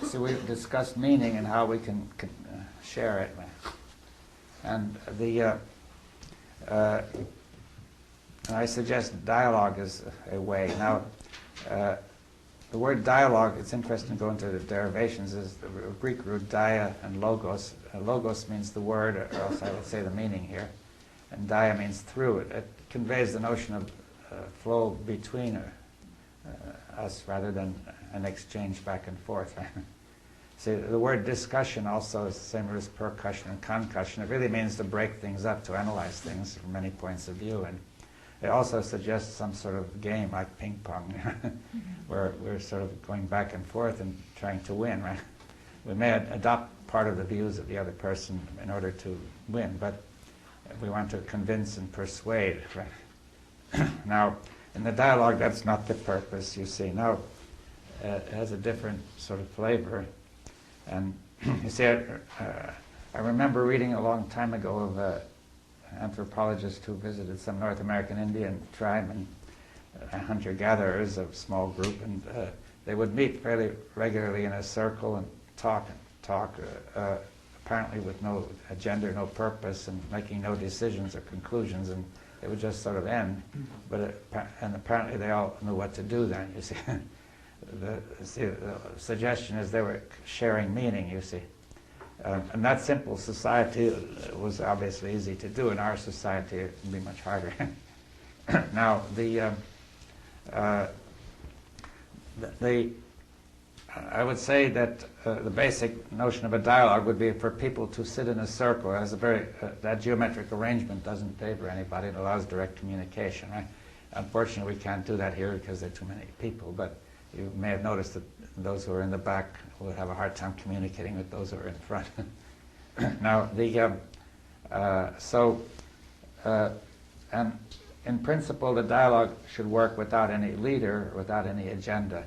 so we've discussed meaning and how we can share it. And and I suggest dialogue is a way. Now, the word dialogue, it's interesting to go into the derivations, is the Greek root dia and logos. Logos means the word, or else I would say the meaning here. And dia means through it. It conveys the notion of flow between us rather than an exchange back and forth. See, the word discussion also is the same root as percussion and concussion. It really means to break things up, to analyze things from many points of view. And it also suggests some sort of game like ping pong, where we're sort of going back and forth and trying to win, right? We may adopt part of the views of the other person in order to win, but we want to convince and persuade, right? Now, in the dialogue, that's not the purpose, you see. Now, it has a different sort of flavor. And you see, I remember reading a long time ago of an anthropologist who visited some North American Indian tribe and hunter-gatherers, a small group, and they would meet fairly regularly in a circle and talk, apparently with no agenda, no purpose, and making no decisions or conclusions, and it would just sort of end. And apparently they all knew what to do then, you see. The suggestion is they were sharing meaning, you see. And that simple society was obviously easy to do. In our society, it would be much harder. Now, I would say that the basic notion of a dialogue would be for people to sit in a circle. As that geometric arrangement doesn't favor anybody. It allows direct communication, right? Unfortunately, we can't do that here because there are too many people, but you may have noticed that those who are in the back will have a hard time communicating with those who are in front. Now, and in principle, the dialogue should work without any leader, without any agenda.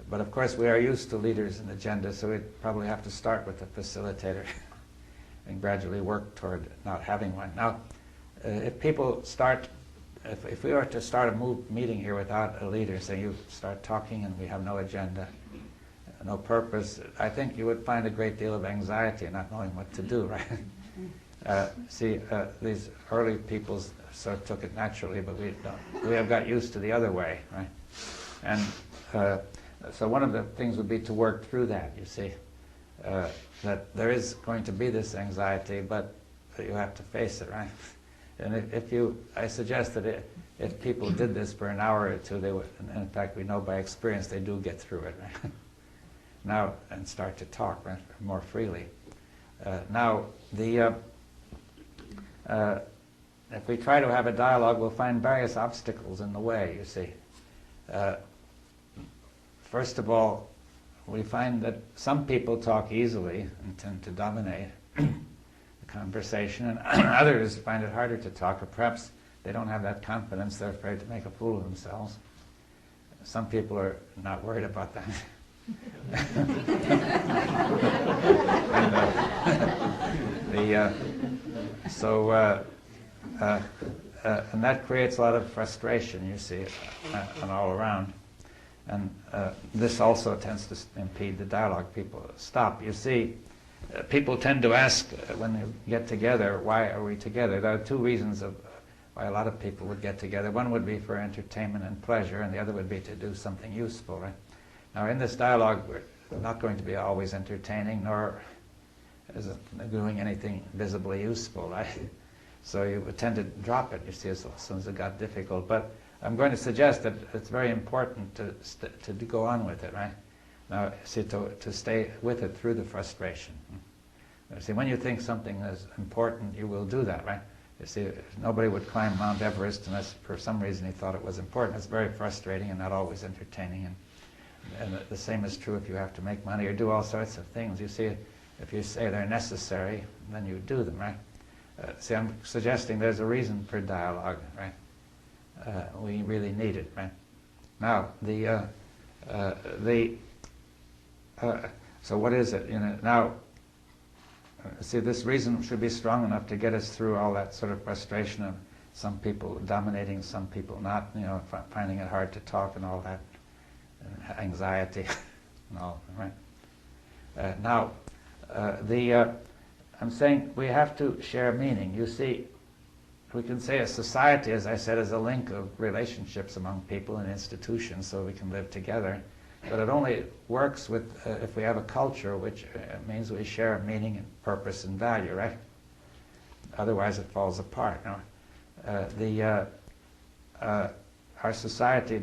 But of course, we are used to leaders and agendas, so we probably have to start with a facilitator and gradually work toward not having one. Now, if people start, if we were to start a meeting here without a leader, say you start talking and we have no agenda, no purpose, I think you would find a great deal of anxiety in not knowing what to do, right? These early peoples sort of took it naturally, but we have got used to the other way, right? And so one of the things would be to work through that, you see, that there is going to be this anxiety, but you have to face it, right? And I suggest that if people did this for an hour or two, they would, and in fact we know by experience they do get through it, right? Now, and start to talk, right, more freely. Now, if we try to have a dialogue, we'll find various obstacles in the way, you see. First of all, we find that some people talk easily and tend to dominate the conversation, and others find it harder to talk, or perhaps they don't have that confidence, they're afraid to make a fool of themselves. Some people are not worried about that. And that creates a lot of frustration, you see, and all around. And this also tends to impede the dialogue. People stop. You see, people tend to ask when they get together, why are we together? There are two reasons of why a lot of people would get together. One would be for entertainment and pleasure, and the other would be to do something useful, right? Now, in this dialogue, we're not going to be always entertaining, nor is it doing anything visibly useful, right? So you would tend to drop it, you see, as soon as it got difficult. But I'm going to suggest that it's very important to go on with it, right? Now, see, to stay with it through the frustration. See, when you think something is important, you will do that, right? You see, nobody would climb Mount Everest unless for some reason he thought it was important. It's very frustrating and not always entertaining. And the same is true if you have to make money or do all sorts of things. You see, if you say they're necessary, then you do them, right? See, I'm suggesting there's a reason for dialogue, right? We really need it, right? Now, so what is it? Now, see, this reason should be strong enough to get us through all that sort of frustration of some people dominating, some people not, finding it hard to talk and all that, and anxiety and all, right? I'm saying we have to share meaning. You see, we can say a society, as I said, is a link of relationships among people and institutions so we can live together. But it only works with if we have a culture, which means we share meaning and purpose and value, right? Otherwise it falls apart. Our society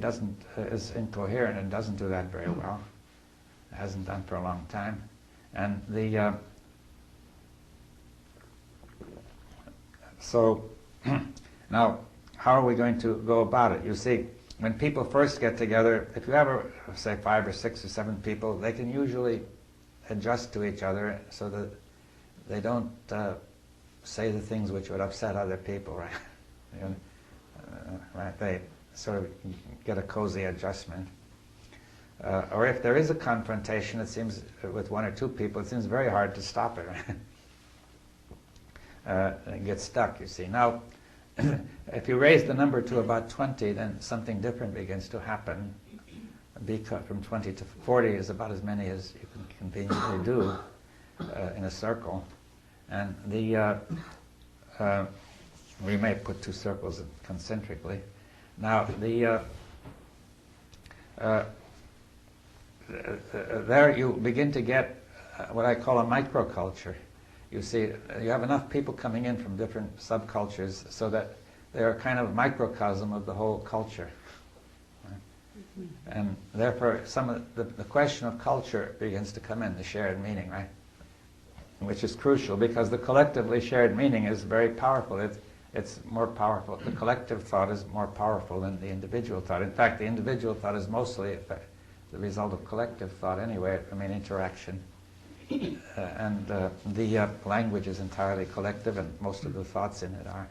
is incoherent and doesn't do that very well. It hasn't done for a long time. And so now, how are we going to go about it? You see, when people first get together, if you have, say, 5 or 6 or 7 people, they can usually adjust to each other so that they don't say the things which would upset other people, right? Right? They sort of get a cozy adjustment. Or if there is a confrontation, it seems, with 1 or 2 people, it seems very hard to stop it, right? It gets stuck, you see. Now, if you raise the number to about 20, then something different begins to happen. Because from 20 to 40 is about as many as you can conveniently do in a circle. And we may put 2 circles concentrically. Now, there you begin to get what I call a microculture. You see, you have enough people coming in from different subcultures so that they're a kind of microcosm of the whole culture. Right? And therefore, some of the question of culture begins to come in, the shared meaning, right? Which is crucial because the collectively shared meaning is very powerful. It's more powerful. The collective thought is more powerful than the individual thought. In fact, the individual thought is mostly the result of collective thought anyway, interaction. And the language is entirely collective, and most of the thoughts in it are.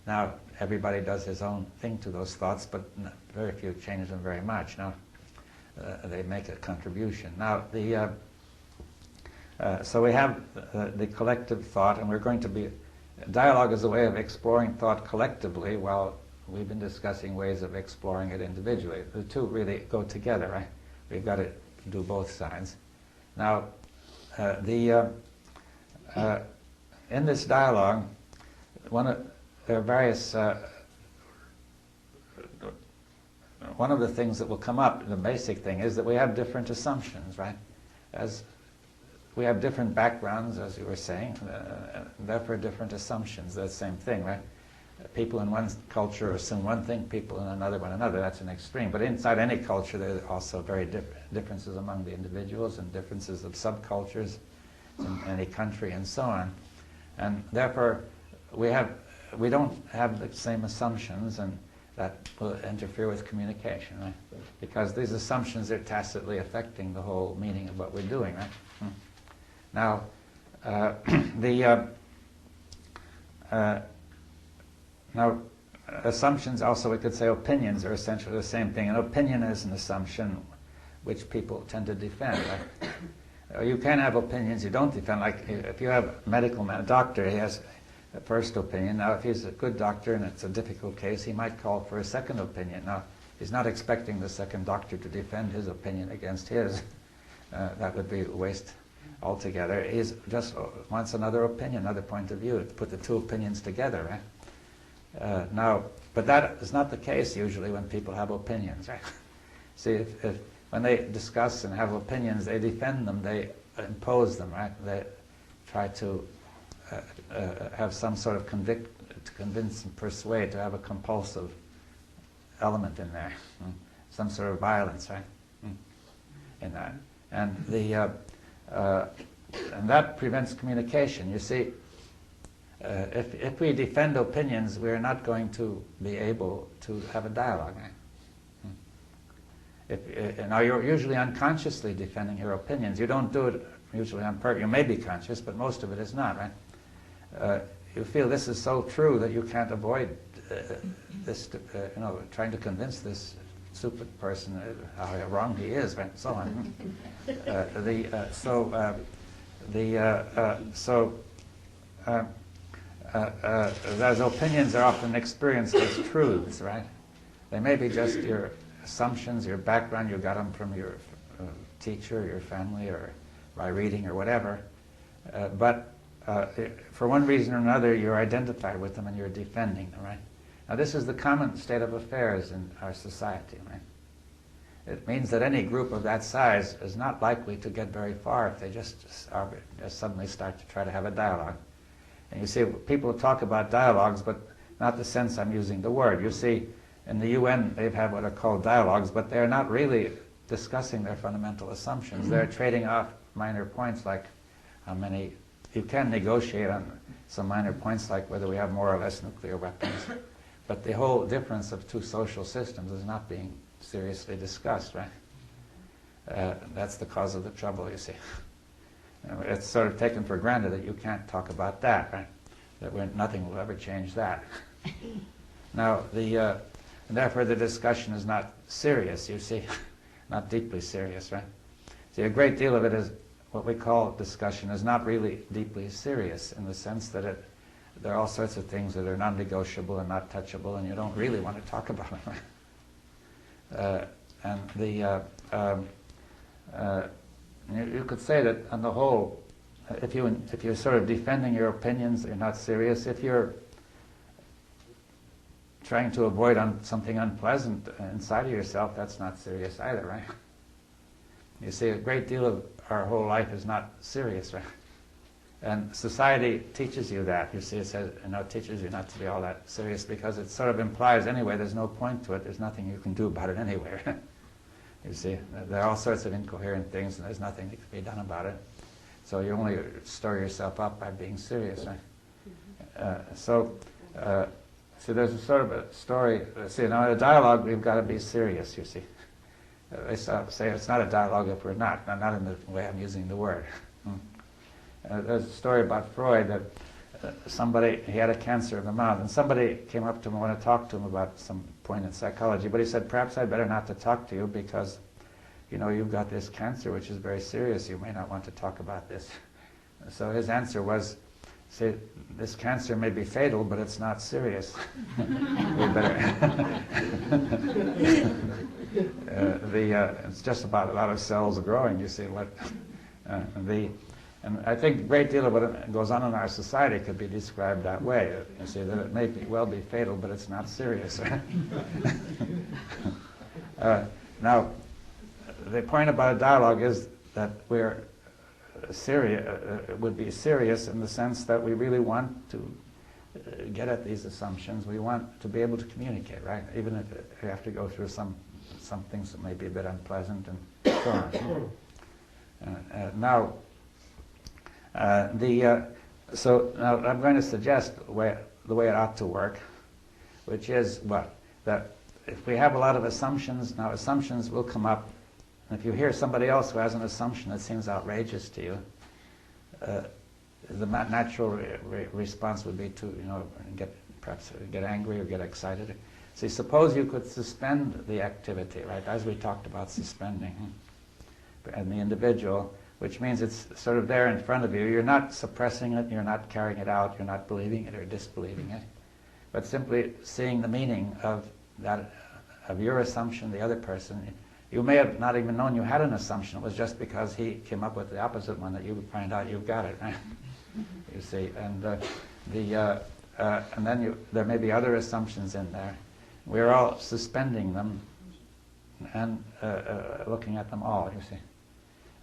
Now, everybody does his own thing to those thoughts, but very few change them very much. Now, they make a contribution. Now, so we have the collective thought, and we're going to be... Dialogue is a way of exploring thought collectively, while we've been discussing ways of exploring it individually. The two really go together, right? We've got to do both sides. Now, in this dialogue, there are various... one of the things that will come up, the basic thing, is that we have different assumptions, right? As we have different backgrounds, as you were saying, therefore different assumptions. That's the same thing, right? People in one culture assume one thing, people in another one another. That's an extreme. But inside any culture, there are also very differences among the individuals and differences of subcultures in any country and so on. And therefore, we don't have the same assumptions, and that will interfere with communication, right? Because these assumptions are tacitly affecting the whole meaning of what we're doing, right? Now, now, assumptions also, we could say opinions are essentially the same thing. An opinion is an assumption which people tend to defend. Right? You can have opinions you don't defend. Like if you have a medical man, a doctor, he has a first opinion. Now, if he's a good doctor and it's a difficult case, he might call for a second opinion. Now, he's not expecting the second doctor to defend his opinion against his. That would be a waste altogether. He just wants another opinion, another point of view, to put the two opinions together, right? Now, but that is not the case usually when people have opinions, right? See, when they discuss and have opinions, they defend them, they impose them, right? They try to have some sort of to convince and persuade, to have a compulsive element in there, some sort of violence, right? In that, and and that prevents communication. You see, if we defend opinions, we're not going to be able to have a dialogue. Right? Now, you're usually unconsciously defending your opinions. You don't do it usually on purpose. You may be conscious, but most of it is not, right? You feel this is so true that you can't avoid this, trying to convince this stupid person how wrong he is, right? And so on. Those opinions are often experienced as truths, right? They may be just your assumptions, your background, you got them from your teacher, your family, or by reading or whatever. But for one reason or another, you're identified with them and you're defending them, right? Now, this is the common state of affairs in our society, right? It means that any group of that size is not likely to get very far if they just suddenly start to try to have a dialogue. And you see, people talk about dialogues, but not the sense I'm using the word. You see, in the UN, they've had what are called dialogues, but they're not really discussing their fundamental assumptions. They're trading off minor points like how many. You can negotiate on some minor points like whether we have more or less nuclear weapons, but the whole difference of two social systems is not being seriously discussed, right? That's the cause of the trouble, you see. It's sort of taken for granted that you can't talk about that, right? That nothing will ever change that. Now, and therefore the discussion is not serious, you see, not deeply serious, right? See, a great deal of it is what we call discussion is not really deeply serious in the sense that there are all sorts of things that are non-negotiable and not touchable, and you don't really want to talk about them. You could say that on the whole, if you're sort of defending your opinions, you're not serious. If you're trying to avoid something unpleasant inside of yourself, that's not serious either, right? You see, a great deal of our whole life is not serious, right? And society teaches you that. You see, it says, it teaches you not to be all that serious because it sort of implies anyway there's no point to it. There's nothing you can do about it anyway. You see, there are all sorts of incoherent things and there's nothing that can be done about it. So you only stir yourself up by being serious, right? So there's a sort of a story. See, now in a dialogue we've got to be serious, you see. They say it's not a dialogue if we're not in the way I'm using the word. There's a story about Freud that he had a cancer of the mouth, and somebody came up to him and wanted to talk to him about some point in psychology, but he said, perhaps I'd better not to talk to you because, you've got this cancer which is very serious. You may not want to talk about this. So his answer was, say, this cancer may be fatal, but it's not serious. We better. It's just about a lot of cells growing. You see and I think a great deal of what goes on in our society could be described that way. You see that it may well be fatal, but it's not serious. Now, the point about a dialogue is that we're would be serious in the sense that we really want to get at these assumptions. We want to be able to communicate, right? Even if we have to go through some things that may be a bit unpleasant and so on. So now I'm going to suggest the way it ought to work, which is what? That if we have a lot of assumptions, now assumptions will come up. If you hear somebody else who has an assumption that seems outrageous to you, the natural response would be to, perhaps get angry or get excited. See, suppose you could suspend the activity, right, as we talked about suspending, and the individual, which means it's sort of there in front of you. You're not suppressing it, you're not carrying it out, you're not believing it or disbelieving it, but simply seeing the meaning of your assumption, the other person. You may have not even known you had an assumption. It was just because he came up with the opposite one that you find out you've got it, right? You see, and and then there may be other assumptions in there. We're all suspending them and looking at them all, you see,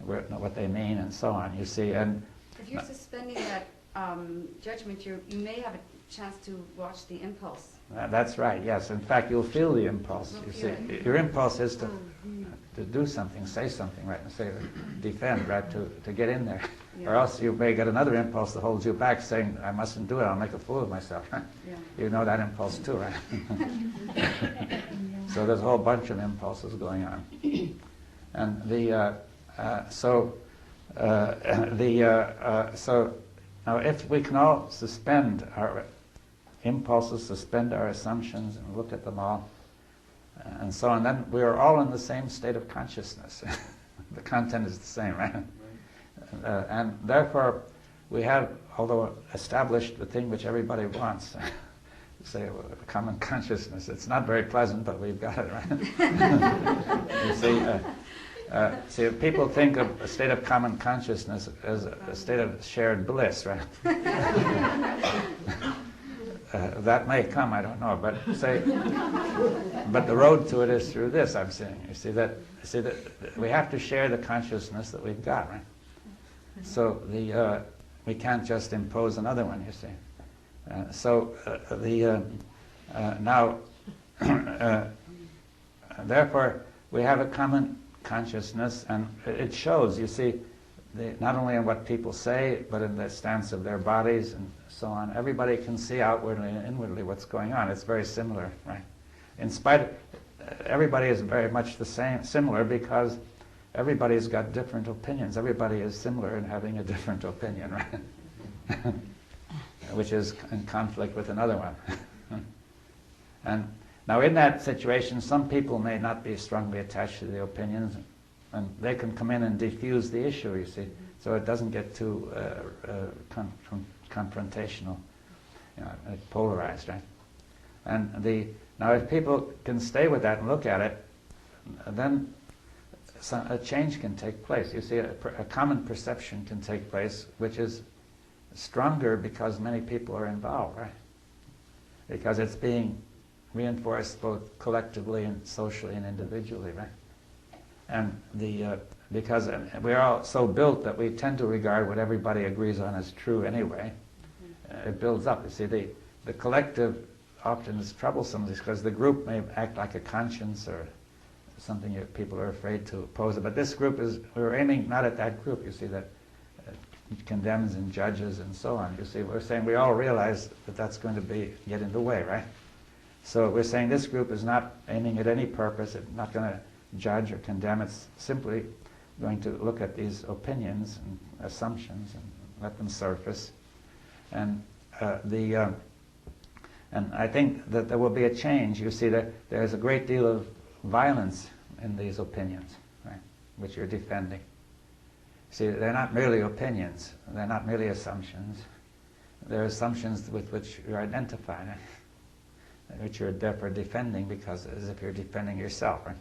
what they mean and so on, you see. And if you're suspending that judgment, you may have a chance to watch the impulse. That's right, yes. In fact, you'll feel the impulse, you see. Your impulse is to do something, say something, right, and say, defend, right, to get in there. Yeah. Or else you may get another impulse that holds you back saying, I mustn't do it, I'll make a fool of myself. Right? Yeah. You know that impulse too, right? So there's a whole bunch of impulses going on. And so now if we can all suspend our impulses, suspend our assumptions and look at them all, and so on, then we are all in the same state of consciousness. The content is the same, right? And therefore we have, although established the thing which everybody wants, say a common consciousness. It's not very pleasant, but we've got it, right? You see, See, people think of a state of common consciousness as a state of shared bliss, right? That may come, I don't know, but but the road to it is through this. I'm saying, you see that we have to share the consciousness that we've got, right? So we can't just impose another one, you see. Now, therefore, we have a common consciousness, and it shows, you see, not only in what people say, but in the stance of their bodies and so on. Everybody can see outwardly and inwardly what's going on. It's very similar, right? In spite of, everybody is very much the same, similar, because everybody's got different opinions. Everybody is similar in having a different opinion, right? Which is in conflict with another one. And now in that situation, some people may not be strongly attached to the opinions, and they can come in and diffuse the issue, you see, so it doesn't get too confrontational, you know, polarized, right? And now if people can stay with that and look at it, then a change can take place. You see, a common perception can take place, which is stronger because many people are involved, right? Because it's being reinforced both collectively and socially and individually, right? And because we're all so built that we tend to regard what everybody agrees on as true anyway. It builds up. You see, the collective often is troublesome because the group may act like a conscience or something people are afraid to oppose it. But this group we're aiming not at that group, you see, that condemns and judges and so on. You see, we're saying we all realize that that's going to get in the way, right? So we're saying this group is not aiming at any purpose. It's not going to judge or condemn. It's simply going to look at these opinions and assumptions and let them surface. And and I think that there will be a change. You see that there's a great deal of violence in these opinions, right, which you're defending. See, they're not merely opinions. They're not merely assumptions. They're assumptions with which you're identified, which you're therefore defending, because as if you're defending yourself, right?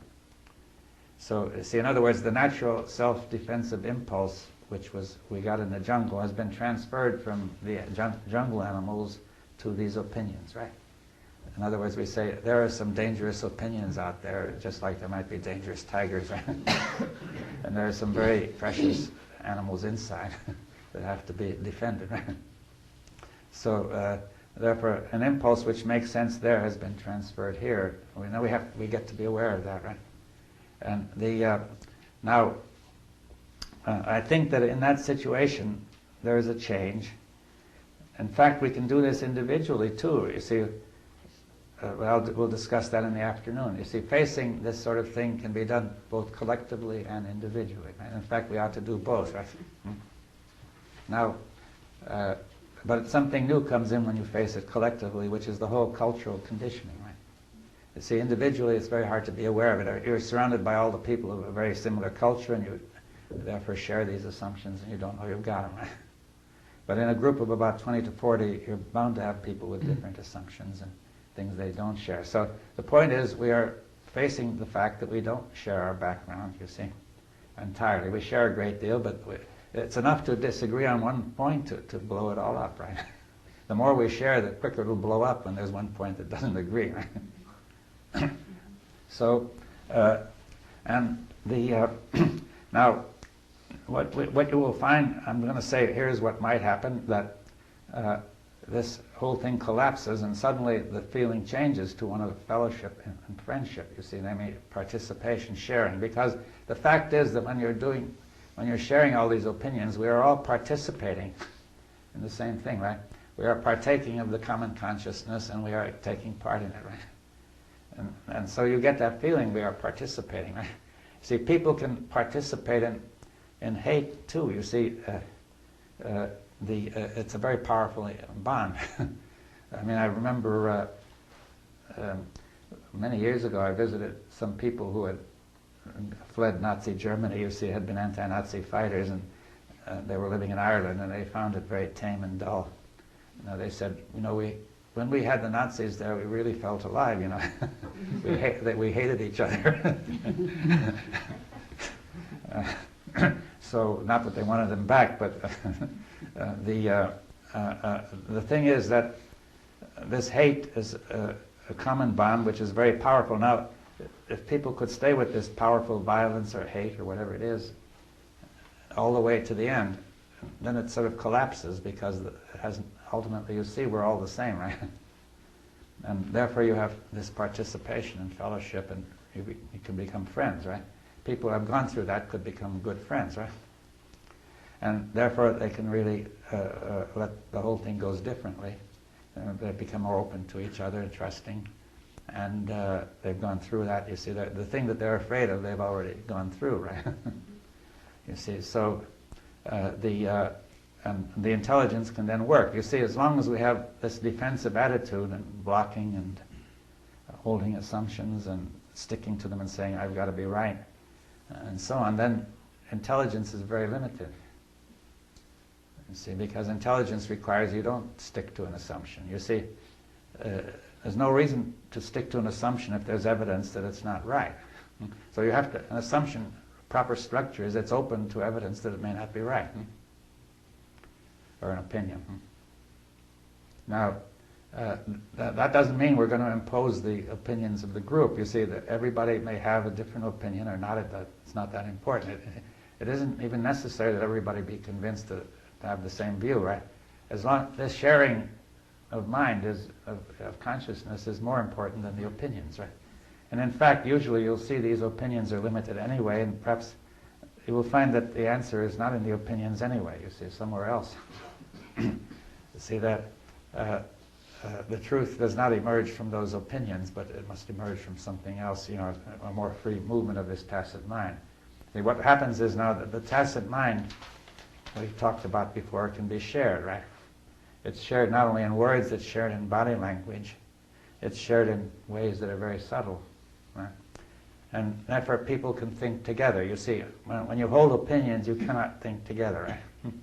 So, see, in other words, the natural self-defensive impulse, which we got in the jungle, has been transferred from the jungle animals to these opinions, right? In other words, we say there are some dangerous opinions out there, just like there might be dangerous tigers, right? And there are some very precious animals inside that have to be defended, right? So, therefore, an impulse which makes sense there has been transferred here. We get to be aware of that, right? And now, I think that in that situation there is a change. In fact, we can do this individually too. You see, we'll discuss that in the afternoon. You see, facing this sort of thing can be done both collectively and individually. Right? In fact, we ought to do both, right? Now, but something new comes in when you face it collectively, which is the whole cultural conditioning, right? You see, individually it's very hard to be aware of it. You're surrounded by all the people of a very similar culture, and you therefore share these assumptions, and you don't know you've got them, right? But in a group of about 20 to 40, you're bound to have people with different assumptions and things they don't share. So the point is, we are facing the fact that we don't share our background, you see, entirely. We share a great deal, but it's enough to disagree on one point to blow it all up, right? The more we share, the quicker it'll blow up when there's one point that doesn't agree, right? So, and now, what you will find, I'm going to say, here's what might happen, that this whole thing collapses and suddenly the feeling changes to one of fellowship and friendship, you see, namely participation, sharing. Because the fact is that when you're sharing all these opinions, we are all participating in the same thing, right? We are partaking of the common consciousness and we are taking part in it, right? And so you get that feeling we are participating, right? See, people can participate in hate too. You see, it's a very powerful bond. I mean, I remember many years ago I visited some people who had fled Nazi Germany. You see, had been anti-Nazi fighters, and they were living in Ireland, and they found it very tame and dull. You know, they said, you know, when we had the Nazis there, we really felt alive. You know, we hated each other. So, not that they wanted them back, but the thing is that this hate is a common bond which is very powerful. Now, if people could stay with this powerful violence or hate or whatever it is all the way to the end, then it sort of collapses because it hasn't, ultimately you see we're all the same, right? And therefore you have this participation and fellowship, and you can become friends, right? People who have gone through that could become good friends, right? And therefore they can really let the whole thing goes differently. They become more open to each other, trusting, and they've gone through that. You see, the thing that they're afraid of, they've already gone through, right? You see, so the intelligence can then work. You see, as long as we have this defensive attitude and blocking and holding assumptions and sticking to them and saying, I've got to be right, and so on, then intelligence is very limited. You see, because intelligence requires you don't stick to an assumption. You see, there's no reason to stick to an assumption if there's evidence that it's not right. So you have to, an assumption, proper structure is it's open to evidence that it may not be right. Or an opinion. Now, that doesn't mean we're going to impose the opinions of the group. You see, that everybody may have a different opinion or not. It's not that important. It isn't even necessary that everybody be convinced to have the same view, right? As long this sharing of mind of consciousness is more important than the opinions, right? And in fact, usually you'll see these opinions are limited anyway, and perhaps you will find that the answer is not in the opinions anyway. You see, somewhere else. You see that the truth does not emerge from those opinions, but it must emerge from something else, you know, a more free movement of this tacit mind. See, what happens is now that the tacit mind, we talked about before, can be shared, right? It's shared not only in words, it's shared in body language. It's shared in ways that are very subtle, right? And therefore people can think together. You see, when you hold opinions, you cannot think together, right?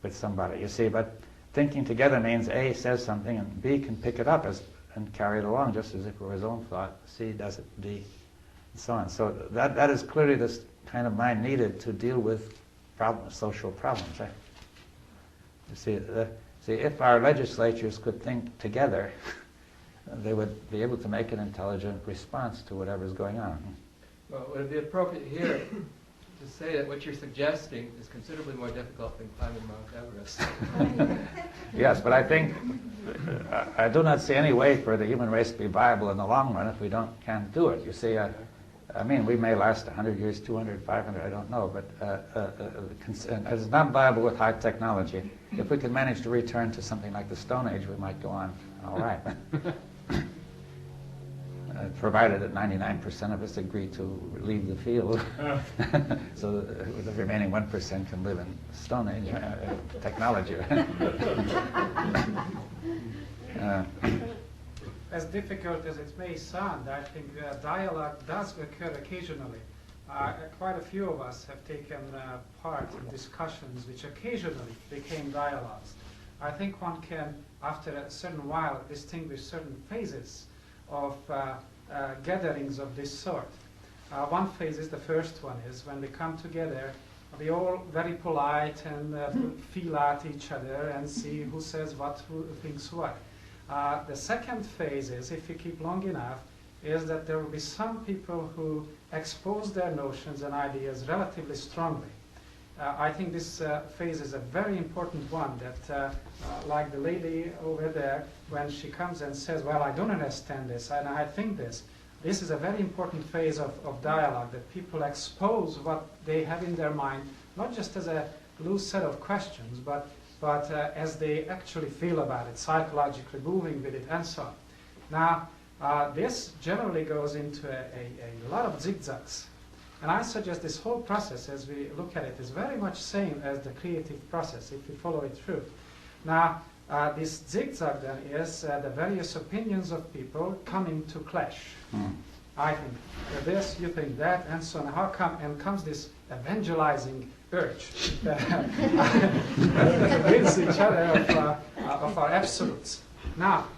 With somebody, you see, but thinking together means A says something and B can pick it up and carry it along just as if it were his own thought. C does it, D, and so on. So that is clearly this kind of mind needed to deal with social problems, right? You see, if our legislatures could think together, they would be able to make an intelligent response to whatever's going on. Well, would it be appropriate here to say that what you're suggesting is considerably more difficult than climbing Mount Everest? Yes, but I think, I do not see any way for the human race to be viable in the long run if we can't do it. You see, I mean, we may last 100 years, 200, 500, I don't know, but it's not viable with high technology. If we could manage to return to something like the Stone Age, we might go on all right. Provided that 99% of us agree to leave the field, so the remaining 1% can live in Stone Age technology. As difficult as it may sound, I think dialogue does occur occasionally. Quite a few of us have taken part in discussions which occasionally became dialogues. I think one can, after a certain while, distinguish certain phases of gatherings of this sort. One phase is, the first one is when we come together, we all very polite and feel at each other and see who says what, who thinks what. The second phase is, if you keep long enough, is that there will be some people who expose their notions and ideas relatively strongly. I think this phase is a very important one that, like the lady over there, when she comes and says, well, I don't understand this and I think this is a very important phase of dialogue, that people expose what they have in their mind, not just as a loose set of questions, but as they actually feel about it, psychologically moving with it, and so on. Now, this generally goes into a lot of zigzags. And I suggest this whole process, as we look at it, is very much same as the creative process, if we follow it through. Now, this zigzag then is the various opinions of people coming to clash. I think this, you think that, and so on. How come? And comes this evangelizing urge to convince each other of our absolutes. Now,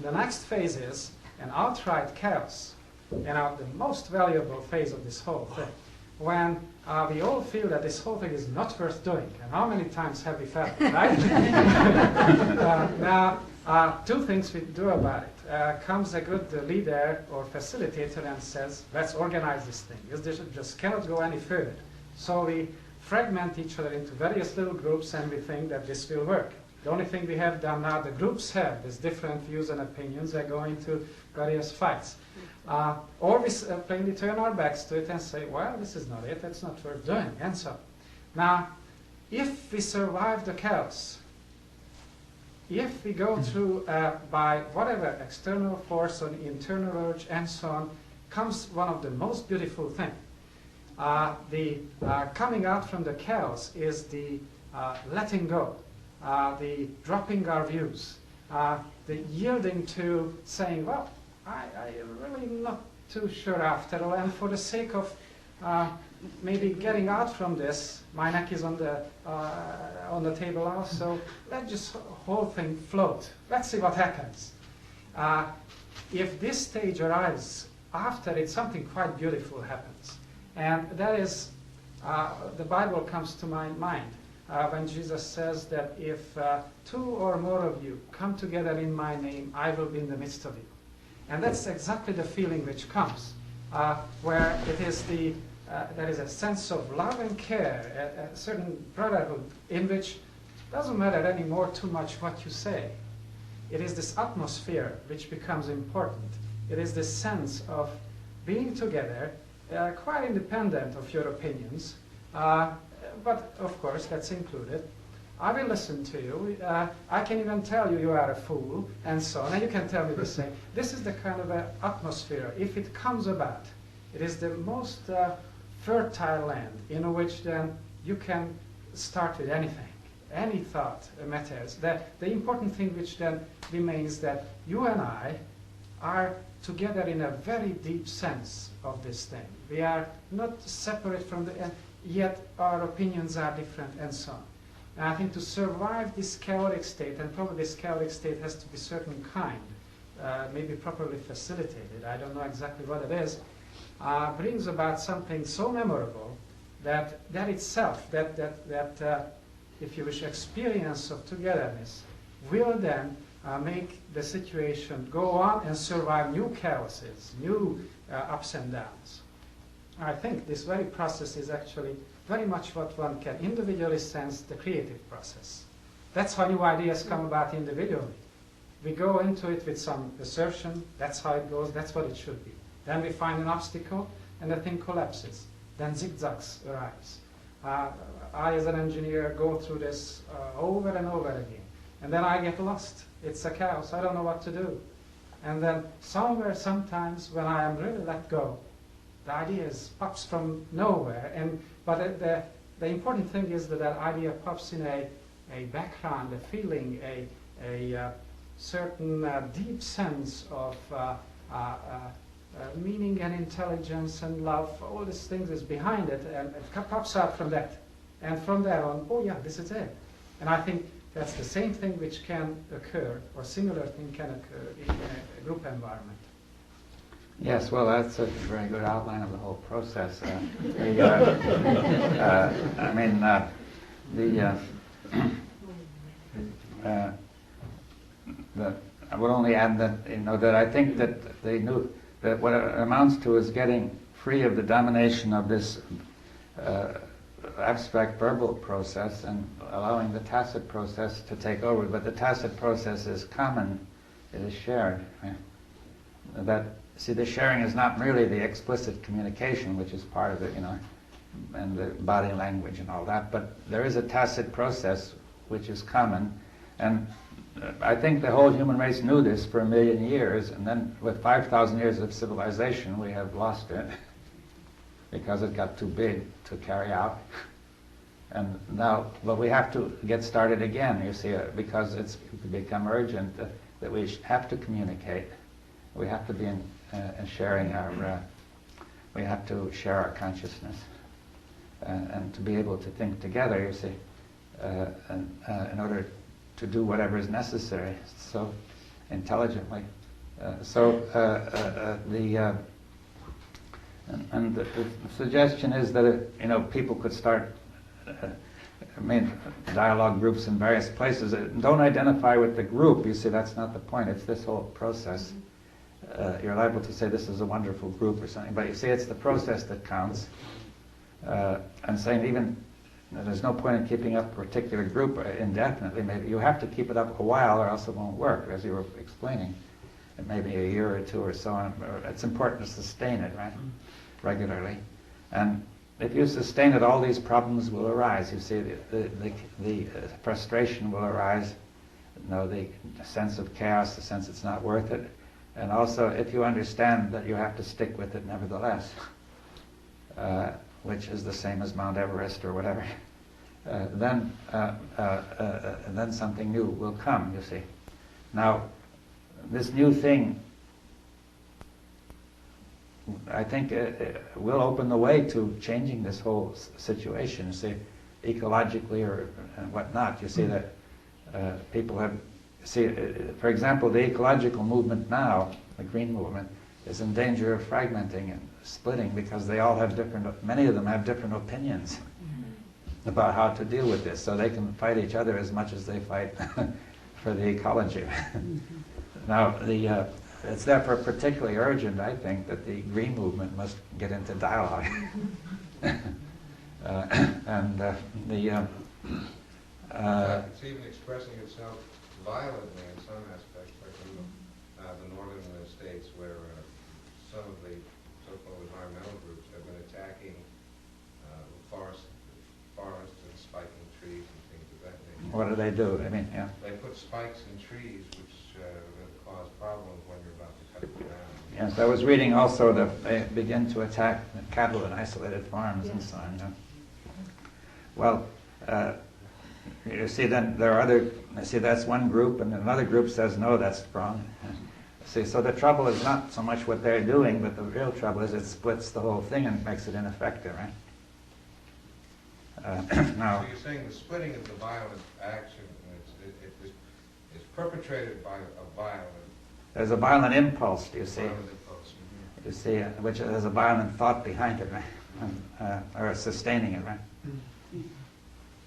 the next phase is an outright chaos. And the most valuable phase of this whole thing. when we all feel that this whole thing is not worth doing. And how many times have we felt it, right? Now, two things we do about it. Comes a good leader or facilitator and says, let's organize this thing. This just cannot go any further. So we fragment each other into various little groups and we think that this will work. The only thing we have done now, the groups have these different views and opinions. They go into various fights. Or we plainly turn our backs to it and say, well, this is not it, it's not worth doing, and so on. Now, if we survive the chaos, if we go through by whatever external force or internal urge and so on, comes one of the most beautiful things. The coming out from the chaos is the letting go, the dropping our views, the yielding to saying, well, I'm really not too sure after all, and for the sake of maybe getting out from this, my neck is on the table now, so let this whole thing float. Let's see what happens. If this stage arises, after it, something quite beautiful happens. And that is, the Bible comes to my mind when Jesus says that if two or more of you come together in my name, I will be in the midst of you. And that's exactly the feeling which comes, where it is there is a sense of love and care, a certain brotherhood in which it doesn't matter anymore too much what you say. It is this atmosphere which becomes important. It is this sense of being together, quite independent of your opinions, but of course that's included. I will listen to you. I can even tell you you are a fool, and so on. And you can tell me the same. This is the kind of atmosphere. If it comes about, it is the most fertile land in which then you can start with anything. Any thought matters. The important thing which then remains that you and I are together in a very deep sense of this thing. We are not separate from yet our opinions are different, and so on. And I think to survive this chaotic state, and probably this chaotic state has to be certain kind, maybe properly facilitated, I don't know exactly what it is, brings about something so memorable that itself, that if you wish, experience of togetherness will then make the situation go on and survive new chaoses, new ups and downs. I think this very process is actually very much what one can individually sense, the creative process. That's how new ideas come about individually. We go into it with some assertion, that's how it goes, that's what it should be. Then we find an obstacle and the thing collapses. Then zigzags arise. I, as an engineer, go through this over and over again. And then I get lost. It's a chaos. I don't know what to do. And then somewhere, sometimes, when I am really let go, the idea pops from nowhere. But the important thing is that idea pops in a background, a feeling, a certain deep sense of meaning and intelligence and love. All these things is behind it, and it pops out from that. And from there on, oh yeah, this is it. And I think that's the same thing which can occur, or similar thing can occur in a group environment. Yes, well, that's a very good outline of the whole process. I would only add that that I think that they knew that what it amounts to is getting free of the domination of this abstract verbal process and allowing the tacit process to take over. But the tacit process is common; it is shared. Right? The sharing is not merely the explicit communication, which is part of it, and the body language and all that, but there is a tacit process which is common. And I think the whole human race knew this for 1 million years, and then with 5,000 years of civilization, we have lost it because it got too big to carry out. And now, but we have to get started again, you see, because it's become urgent that we have to communicate. We have to be in sharing our, we have to share our consciousness and to be able to think together, you see, in order to do whatever is necessary so intelligently. And the suggestion is that people could start dialogue groups in various places. Don't identify with the group. You see, that's not the point. It's this whole process. You're liable to say this is a wonderful group or something, but you see, it's the process that counts. And saying even there's no point in keeping up a particular group indefinitely. Maybe you have to keep it up a while, or else it won't work, as you were explaining. It may be a year or two or so on. It's important to sustain it, right, regularly. And if you sustain it, all these problems will arise. You see, the frustration will arise, the sense of chaos, the sense it's not worth it. And also, if you understand that you have to stick with it nevertheless, which is the same as Mount Everest or whatever, then something new will come, you see. Now, this new thing, I think, will open the way to changing this whole situation, you see, ecologically or whatnot. You see that people have, for example, the ecological movement now, the green movement, is in danger of fragmenting and splitting because many of them have different opinions about how to deal with this, so they can fight each other as much as they fight for the ecology. Now, it's therefore particularly urgent, I think, that the green movement must get into dialogue. It's even expressing itself violently in some aspects, like in the northern states, where some of the so-called environmental groups have been attacking forests and spiking trees and things of that nature. What do they do? I mean, yeah. They put spikes in trees, which cause problems when you're about to cut them down. Yes, I was reading also that they begin to attack cattle in isolated farms and so on. Yeah. Well, you see, then there are that's one group, and another group says, no, that's wrong. See, so the trouble is not so much what they're doing, but the real trouble is it splits the whole thing and makes it ineffective, right? Now, So you're saying the splitting is the violent action, and it's perpetrated by a violent there's a violent impulse, do you see? violent impulse. You see, which has a violent thought behind it, right? Or sustaining it, right?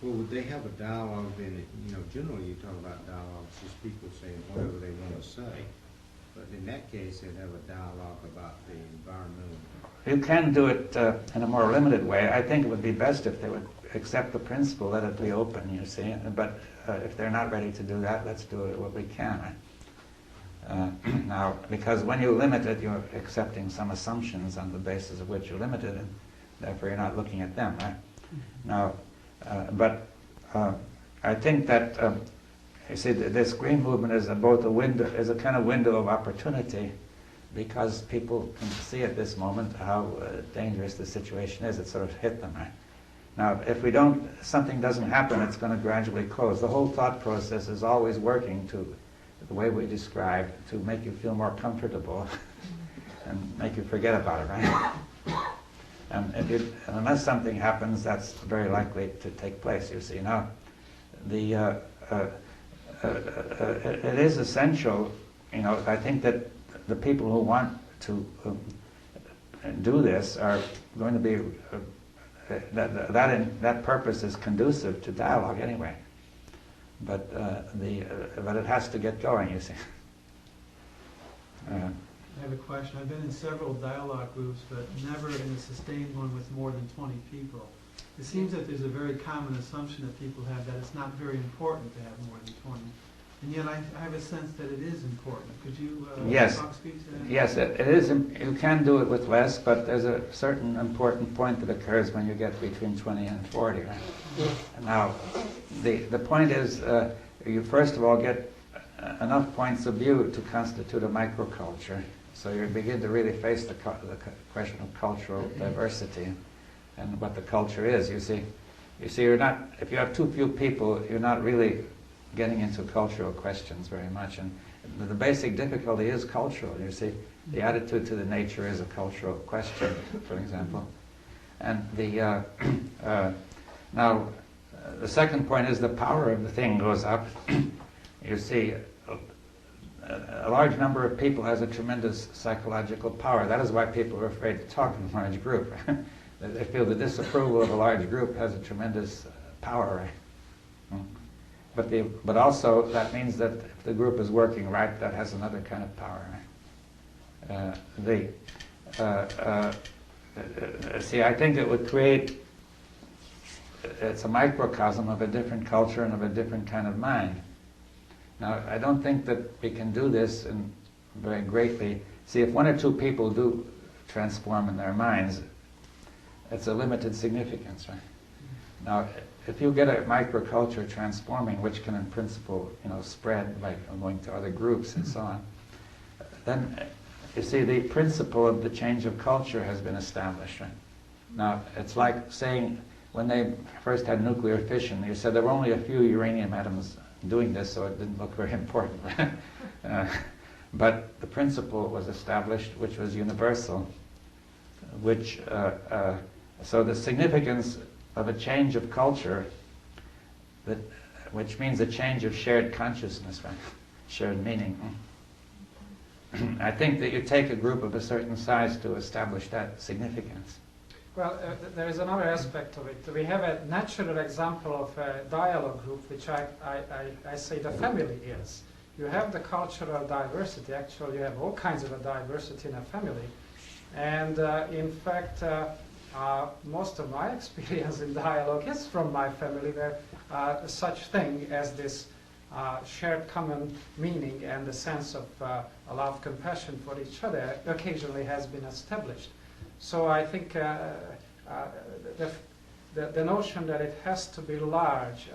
Well, would they have a dialogue then? Generally you talk about dialogues, just people saying whatever they want to say. But in that case, they'd have a dialogue about the environmental. You can do it in a more limited way. I think it would be best if they would accept the principle, let it be open, you see. But if they're not ready to do that, let's do it what we can. Right? Now, because when you limit it, you're accepting some assumptions on the basis of which you limit it, and therefore you're not looking at them, right? Now, I think that you see, this green movement is both a kind of window of opportunity, because people can see at this moment how dangerous the situation is. It sort of hit them, right? Now, if something doesn't happen, it's going to gradually close. The whole thought process is always working to the way we describe, to make you feel more comfortable and make you forget about it, right? And unless something happens, that's very likely to take place, you see. Now, it is essential, I think that the people who want to do this are going to be, that purpose is conducive to dialogue anyway. But it has to get going, you see. I have a question. I've been in several dialogue groups, but never in a sustained one with more than 20 people. It seems that there's a very common assumption that people have that it's not very important to have more than 20. And yet I have a sense that it is important. Could you speak to that? Yes, it is. You can do it with less, but there's a certain important point that occurs when you get between 20 and 40. Right? Now, the point is, you first of all get enough points of view to constitute a microculture. So you begin to really face the question of cultural diversity and what the culture is. You see, you're not. If you have too few people, you're not really getting into cultural questions very much. And the basic difficulty is cultural. You see, the attitude to the nature is a cultural question, for example. And now, the second point is the power of the thing goes up. You see, a large number of people has a tremendous psychological power. That is why people are afraid to talk in a large group. They feel the disapproval of a large group has a tremendous power. But also that means that if the group is working right, that has another kind of power. See, I think it would create, it's a microcosm of a different culture and of a different kind of mind. Now, I don't think that we can do this very greatly. See, if one or two people do transform in their minds, it's a limited significance, right? Now, if you get a microculture transforming, which can in principle, spread by going to other groups and so on, then you see the principle of the change of culture has been established, right? Now, it's like saying when they first had nuclear fission, you said there were only a few uranium atoms doing this, so it didn't look very important, right? But the principle was established, which was universal, so the significance of a change of culture, which means a change of shared consciousness, right? Shared meaning. I think that you take a group of a certain size to establish that significance. Well, there is another aspect of it. We have a natural example of a dialogue group, which I say the family is. You have the cultural diversity. Actually, you have all kinds of a diversity in a family. And in fact, most of my experience in dialogue is from my family, where such thing as this shared common meaning and the sense of love, compassion for each other occasionally has been established. So I think the notion that it has to be large,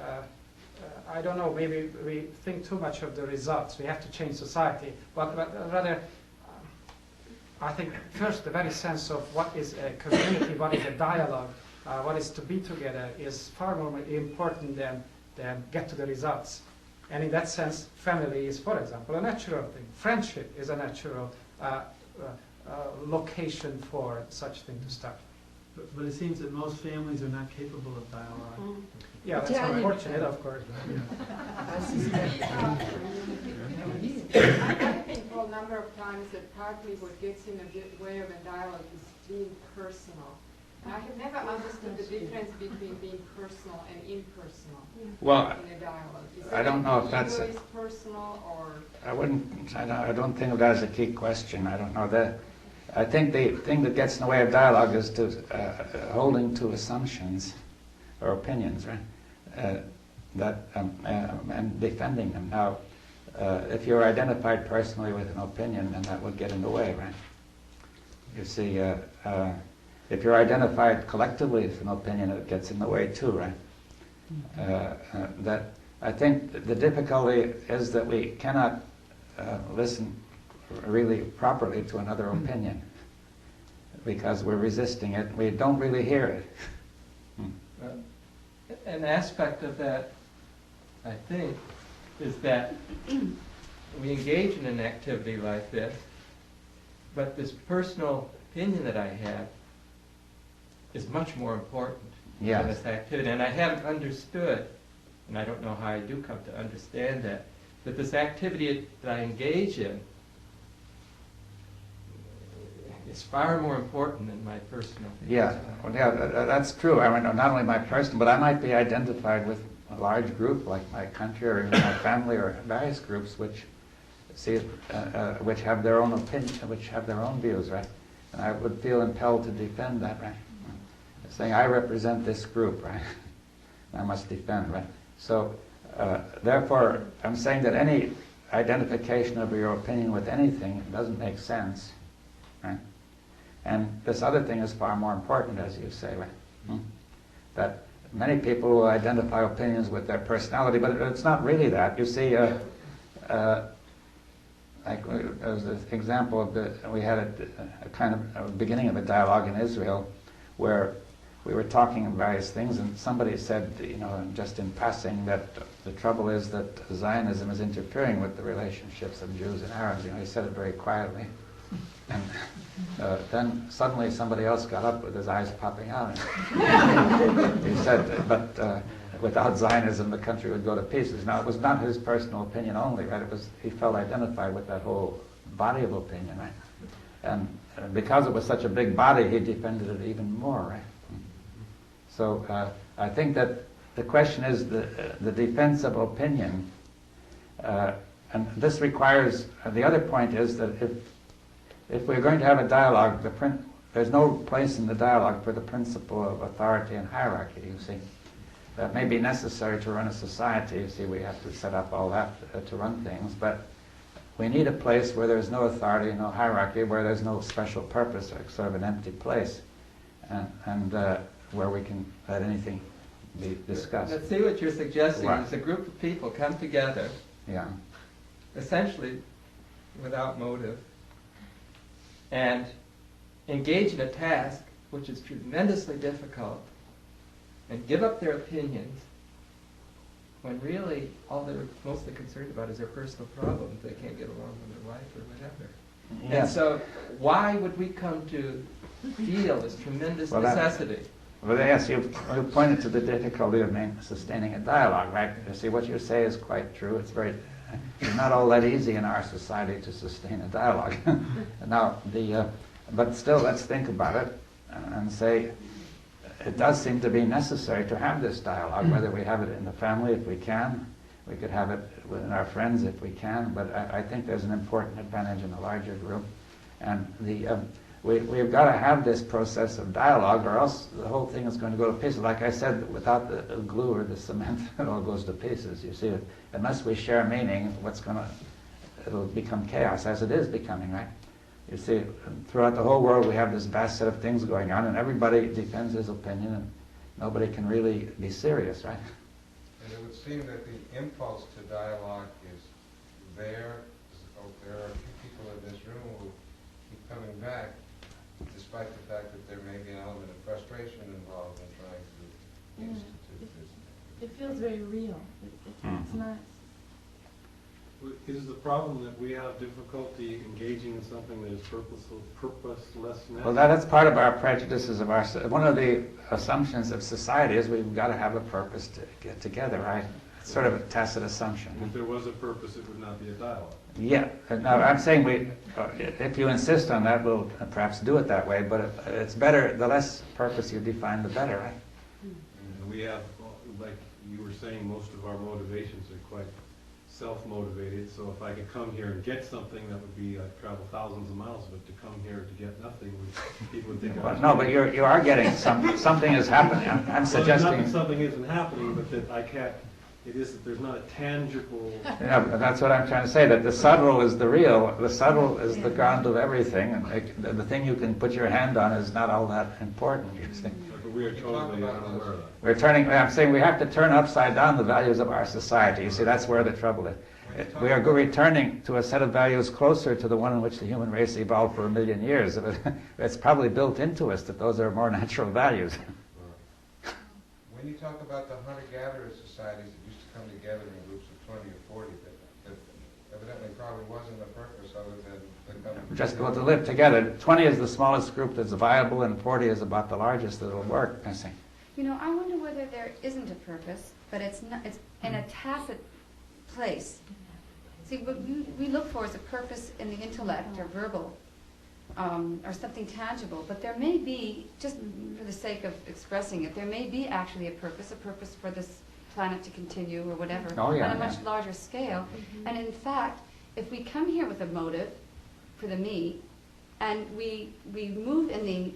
I don't know, maybe we think too much of the results. We have to change society, but rather, I think first the very sense of what is a community, what is a dialogue, what is to be together is far more important than get to the results. And in that sense, family is, for example, a natural thing. Friendship is a natural location for such thing to start. But it seems that most families are not capable of dialogue. Yeah, that's unfortunate, of course. I think for a number of times that partly what gets in the way of a dialogue is being personal. And I have never understood the difference between being personal and impersonal in a dialogue. I don't know if that's is personal or... I don't think of that as a key question. I don't know that. I think the thing that gets in the way of dialogue is to holding to assumptions or opinions, right? And defending them. Now, if you're identified personally with an opinion, then that would get in the way, right? You see, if you're identified collectively with an opinion, it gets in the way too, right? That I think the difficulty is that we cannot listen really properly to another opinion because we're resisting it. We don't really hear it. An aspect of that, I think, is that we engage in an activity like this, but this personal opinion that I have is much more important than this activity. And I haven't understood, and I don't know how I do come to understand that this activity that I engage in is far more important than my personal opinion. That's true. I mean, not only my personal, but I might be identified with a large group like my country or my family or various groups which have their own opinion, which have their own views, right? And I would feel impelled to defend that, right? Saying I represent this group, right? I must defend, right? So, therefore, I'm saying that any identification of your opinion with anything doesn't make sense, right? And this other thing is far more important, as you say, right? That many people will identify opinions with their personality, but it's not really that. You see, like there was an example of we had a kind of a beginning of a dialogue in Israel where we were talking about various things, and somebody said, just in passing, that the trouble is that Zionism is interfering with the relationships of Jews and Arabs. He said it very quietly. And then suddenly somebody else got up with his eyes popping out. He said, but without Zionism the country would go to pieces. Now, it was not his personal opinion only, right? It was, he felt identified with that whole body of opinion, right? And because it was such a big body, he defended it even more, right? So I think that the question is the defense of opinion, and this requires, the other point is that if we're going to have a dialogue, there's no place in the dialogue for the principle of authority and hierarchy, you see. That may be necessary to run a society, you see, we have to set up all that to run things, but we need a place where there's no authority, no hierarchy, where there's no special purpose, like sort of an empty place, and where we can let anything be discussed. Let's see what you're suggesting. Right. Is a group of people come together, Yeah. essentially without motive, and engage in a task which is tremendously difficult, and give up their opinions, when really all they're mostly concerned about is their personal problems. They can't get along with their wife or whatever. Yeah. And so why would we come to feel this tremendous necessity? Well, yes, you pointed to the difficulty of sustaining a dialogue, right? You see, what you say is quite true. It's not all that easy in our society to sustain a dialogue. Now, but still, let's think about it and say, it does seem to be necessary to have this dialogue, whether we have it in the family if we can, we could have it with our friends if we can, but I think there's an important advantage in a larger group. And we've got to have this process of dialogue, or else the whole thing is going to go to pieces. Like I said, without the glue or the cement, it all goes to pieces. You see, unless we share meaning, it'll become chaos, as it is becoming, right? You see, throughout the whole world we have this vast set of things going on, and everybody defends his opinion, and nobody can really be serious, right? And it would seem that the impulse to dialogue is there. There are a few people in this room who keep coming back, despite the fact that there may be an element of frustration involved in trying to institute this. It feels very real. It's not. Is the problem that we have difficulty engaging in something that is purposelessness? Well, that's part of our prejudices of one of the assumptions of society is we've got to have a purpose to get together, right? It's sort of a tacit assumption. If there was a purpose, it would not be a dialogue. Yeah. Now, I'm saying if you insist on that, we'll perhaps do it that way, but it's better, the less purpose you define, the better, right? And we have, like you were saying, most of our motivations are quite self-motivated, so if I could come here and get something, that would be, I'd travel thousands of miles, but to come here to get nothing, people would think I was... No, but you are getting something is happening. I'm Well, suggesting... not that something isn't happening, but that I can't, it is that there's not a tangible... Yeah, but that's what I'm trying to say, that the subtle is the real. The subtle is the ground of everything, and the thing you can put your hand on is not all that important, you see. But we are totally unaware of that. I'm saying we have to turn upside down the values of our society. You see, that's where the trouble is. We are returning to a set of values closer to the one in which the human race evolved for 1 million years. It's probably built into us that those are more natural values. When you talk about the hunter-gatherer societies that used to come together in groups of 20 or 40, that evidently probably wasn't the purpose other than the coming Just go to live together. 20 is the smallest group that's viable, and 40 is about the largest that'll work, I think. You know, I wonder whether there isn't a purpose, but it's in a tacit place. See, what we look for is a purpose in the intellect or verbal, or something tangible, but there may be, just for the sake of expressing it, there may be actually a purpose for this planet to continue or whatever, Oh, yeah, on a yeah. much larger scale. And in fact, if we come here with a motive for the me, and we move in the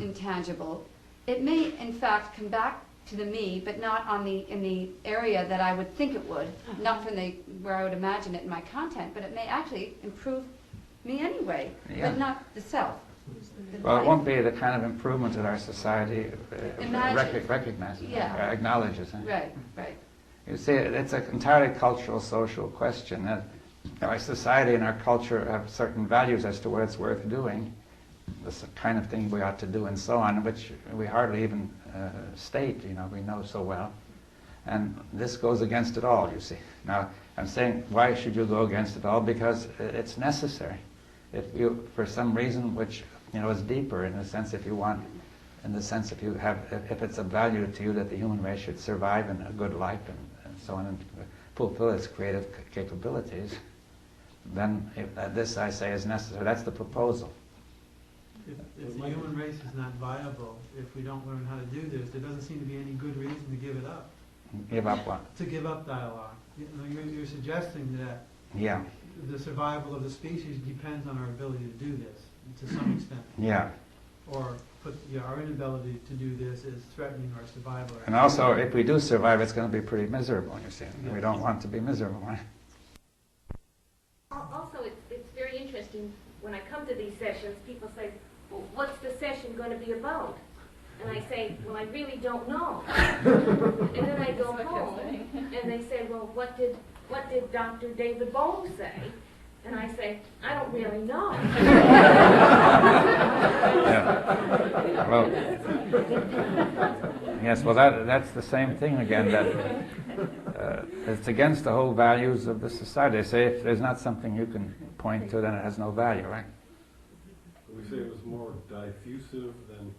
intangible, it may in fact come back to the me, but not in the area that I would think it would, not from where I would imagine it in my content, but it may actually improve me anyway, Yeah. but not the self. the Well, it life. won't be the kind of improvement that our society recognizes, Yeah. acknowledges. Right, right. You see, it's an entirely cultural, social question. Our society and our culture have certain values as to what it's worth doing, the kind of thing we ought to do, and so on, which we hardly even state, we know so well. And this goes against it all, you see. Now, I'm saying, why should you go against it all? Because it's necessary. If you, for some reason which, is deeper, in a sense, if you want in the sense if it's of value to you that the human race should survive in a good life and so on and fulfill its creative capabilities, then this, I say, is necessary. That's the proposal. If the human race is not viable, if we don't learn how to do this, there doesn't seem to be any good reason to give it up. Give up what? To give up dialogue. You're suggesting that Yeah. the survival of the species depends on our ability to do this, to some extent. Yeah. Or our inability to do this is threatening our survival. And also, if we do survive, it's going to be pretty miserable, you see. We don't want to be miserable, right? Also, it's very interesting, when I come to these sessions, people say, well, what's the session going to be about? And I say, well, I really don't know. And then I go home, and they say, well, what did Dr. David Bohm say? And I say, I don't really know. Yeah. Well, yes, well, that's the same thing again, that it's against the whole values of the society. They say if there's not something you can point to, then it has no value, right? We say it was more diffusive than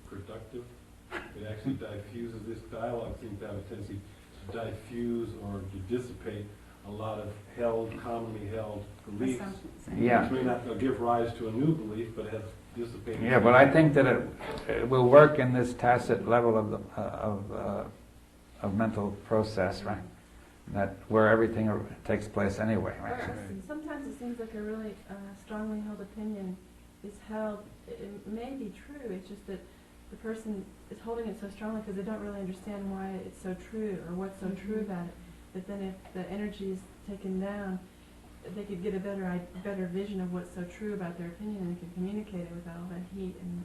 productive. It actually diffuses. This dialogue seems to have a tendency to diffuse or to dissipate a lot of commonly held beliefs, Yeah. which may not give rise to a new belief, but has dissipated. Yeah, but I think that it will work in this tacit level of mental process, right? That where everything takes place anyway, right? Sometimes it seems like a really strongly held opinion is held. It may be true. It's just that the person is holding it so strongly because they don't really understand why it's so true or what's so true about it. But then if the energy is taken down, they could get a better vision of what's so true about their opinion and can communicate it without all that heat and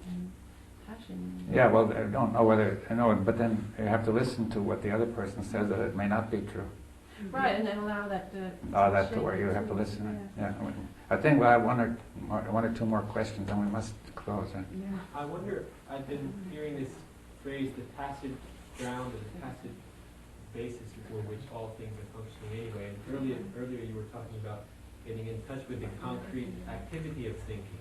passion. Yeah, well, I don't know whether I know it, but then you have to listen to what the other person says that it may not be true. Right, and then allow that to. To where you have to listen. Yeah. I think we'll have one or two more questions, and we must close. Right? Yeah. I wonder. I've been hearing this phrase, the tacit ground, or the tacit basis for which all things are functioning anyway. And earlier you were talking about getting in touch with the concrete activity of thinking.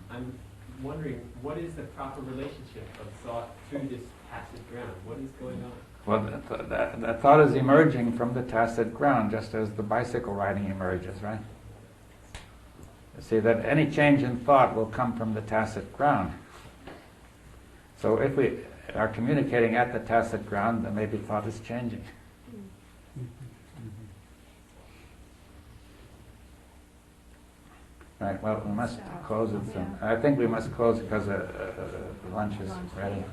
I'm wondering, what is the proper relationship of thought to this tacit ground? What is going on? Well, the thought is emerging from the tacit ground, just as the bicycle riding emerges, right? See, that any change in thought will come from the tacit ground. So if we are communicating at the tacit ground, then maybe thought is changing. Right, well, we must close it soon. I think we must close because lunch is ready.